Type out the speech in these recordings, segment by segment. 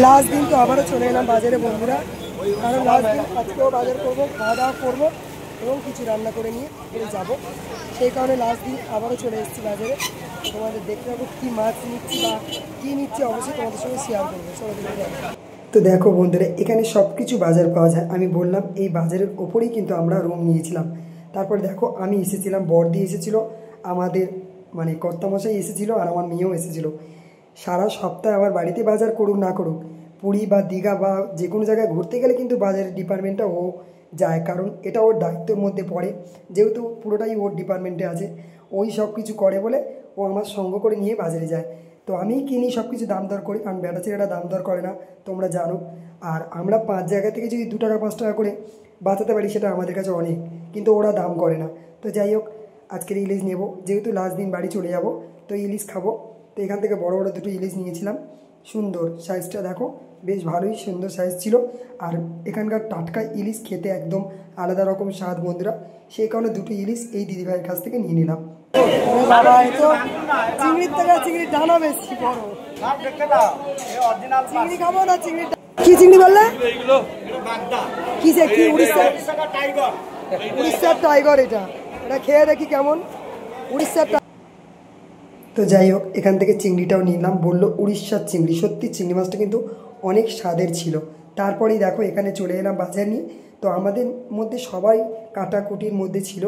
Last দিন তো আবারও চলে এলাম বাজারে বন্ধুরা, কারণ লাস্ট দিন আজকেও বাজার করবো, খাওয়া দাওয়া করবো এবং কিছু রান্না করে নিয়ে যাবো। সেই কারণে লাস্ট দিন আবারও চলে এসেছি বাজারে। তোমাদের দেখতে পাবো কী মাছ নিচ্ছি বা কী নিচ্ছি, অবশ্যই তোমাদের সঙ্গে শেয়ার করবো। চলো দেখে। তো দেখো বন্ধুরা, এখানে সব কিছু বাজার পাওয়া যায়। আমি বললাম এই বাজারের ওপরেই কিন্তু আমরা রুম নিয়েছিলাম। তারপর দেখো আমি এসেছিলাম, বড়দি এসেছিলো, আমাদের মানে কর্তামশাই এসেছিলো, আর আমার মেয়েও এসেছিলো। সারা সপ্তাহে আমার বাড়িতে বাজার করুক না করুক, পুরী বা দীঘা বা যে কোনো জায়গায় ঘুরতে গেলে কিন্তু বাজারের ডিপার্টমেন্টটা ও যায়, কারণ এটা ওর দায়িত্বের মধ্যে পড়ে। যেহেতু পুরোটাই ওর ডিপার্টমেন্টে আছে, ওই সব কিছু করে বলে ও আমার সঙ্গ করে নিয়ে বাজারে যায়। তো আমি কিনি, সব কিছু দাম দর করি, কারণ বেটা ছেলেটা দাম দর করে না, তোমরা জানো। আর আমরা 5 জায়গা থেকে যদি 2 টাকা 5 টাকা করে বাঁচাতে পারি, সেটা আমাদের কাছে অনেক, কিন্তু ওরা দাম করে না। তো যাই হোক, আজকের ইলিশ নেব, যেহেতু লাস্ট দিন বাড়ি চলে যাব, তো ইলিশ খাবো। তো এখান থেকে বড় বড় 2টো ইলিশ নিয়েছিলাম। সুন্দর সাইজটা দেখো, বেশ ভালোই সুন্দর সাইজ ছিল। আর এখানকার টাটকা ইলিশ খেতে একদম আলাদা রকম স্বাদ বন্ধুরা, সেই কারণে 2টো ইলিশ এই দিদিভাইয়ের কাছ থেকে নিয়ে নিলাম। বাবা, এই তো চিংড়ির থেকে চিংড়ির ডানা বেশি বড়। চিংড়ি খাবো না, চিংড়ি কি চিংড়ি বললে? কি উড়িষ্যার টাইগার, এটা খেয়ে দেখি কেমন উড়িষ্যার। তো যাই হোক, এখান থেকে চিংড়িটাও নিলাম, বললো উড়িষ্যার চিংড়ি। সত্যি চিংড়ি মাছটা কিন্তু অনেক স্বাদের ছিল। তারপরেই দেখো এখানে চলে এলাম বাজার নিয়ে। তো আমাদের মধ্যে সবাই কাটাকুটির মধ্যে ছিল।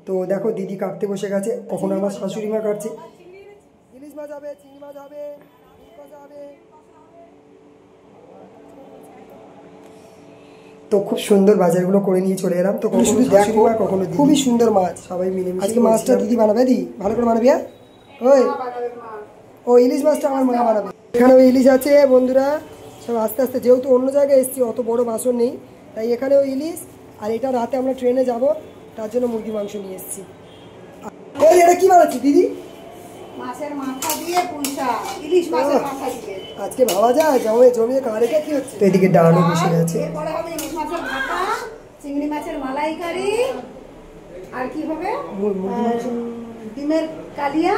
তো দেখো দিদি কাটতে বসে গেছে, কখনো আমার শাশুড়ি মা কাটছে। ইলিশ মাছ হবে, চিংড়ি মাছ হবে, তো খুব সুন্দর বাজারগুলো করে নিয়ে চলে এলাম। তো কখনো শাশুড়ি মা, কখনো খুবই সুন্দর মাছ, সবাই মিলে আজকে মাছটা দিদি বানাবে। দি ভালো করে বানাবি। ওই ও ইলিশ মাছটা আমার মা বানাবে। এখানেও ইলিশ আছে বন্ধুরা, সব আস্তে আস্তে, যেহেতু অন্য জায়গায় এসেছি, অত বড় বাসন নেই, তাই এখানেও ইলিশ। আর এটা রাতে আমরা ট্রেনে যাব, তার জন্য মুরগি মাংস নিয়ে এসেছি। ওই এটা কি বানাচ্ছি দিদি? মাছের মাথা দিয়ে পুঁইশা, ইলিশ মাছের মাথা দিয়ে আজকে ভাবা যায় জমিয়ে কারেটা কি হচ্ছে। তো এদিকে ডালও বসে গেছে। এরপরে হবে ইলিশ মাছের মাথা, চিংড়ি মাছের মালাইকারি, আর কি হবে ডিমের কালিয়া,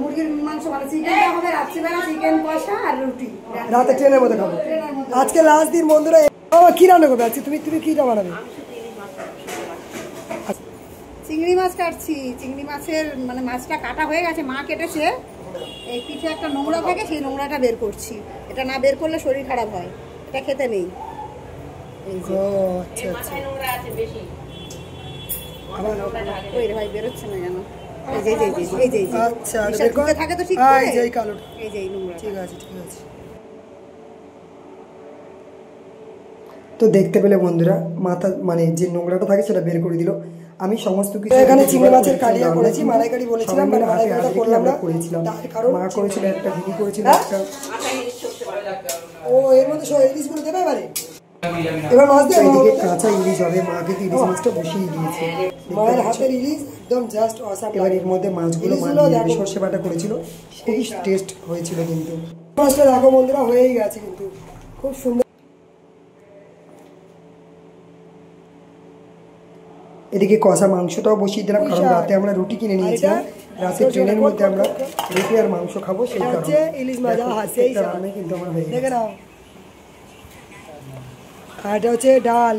মুরগির মাংস, মানে চিকেনটা হবে রাত্রিবেলা, চিকেন কষা আর রুটি রাতে ট্রেনের মধ্যে খাবো। আজকে লাস্ট দিন বন্ধুরা। কি রান্না করবে আজকে তুমি? তুমি কিটা বানাবে? চিংড়ি মাছ কাটছি। চিংড়ি মাছের মানে মাছটা কাটা হয়ে গেছে, মা কেটেছে। এই পিঠে একটা নোংরা থাকে, সেই নোংরাটা বের করছি। এটা না বের করলে শরীর খারাপ হয়, এটা খেতে নেই। ওই রে ভাই, বেরোচ্ছে না কেন? থাকে তো ঠিক আছে। তো দেখতে পেলে বন্ধুরা, মাথা মানে যে নোংরাটা থাকে সেটা বের করে দিল। আমি সমস্ত কিছু এখানে চিংড়ি মাছের কালিয়া করেছি, মালাইকারি বলেছিলাম, মানে মালাইকারিটা করলাম না, করেছিলাম। কারণ মা করেছিল একটা, দিদি করেছিল একটা। ও এর মধ্যে সব ইলিশগুলো দেবে এবারে। এবার মাছ দিয়ে এদিকে কাঁচা ইলিশ হবে, মা কিন্তু ইলিশ মাছটা বসিয়ে দিয়েছে। মায়ের হাতের ইলিশ একদম জাস্ট অসাম। এবার এর মধ্যে মাছগুলো সর্ষে বাটা করেছিল, খুবই টেস্ট হয়েছিল। কিন্তু মাছটা দেখো বন্ধুরা, হয়েই গেছে কিন্তু খুব সুন্দর। এদিকে কষা মাংসটাও বসিয়ে দিলাম, কারণ রাতে আমরা রুটি কিনে নিয়েছিলাম। রাতে ট্রেনের মধ্যে আমরা রুটি আর মাংস খাবো, সেই কারণে ইলিশ মাছ কিন্তু আমরা হয়ে গেছে। আর এটা হচ্ছে ডাল।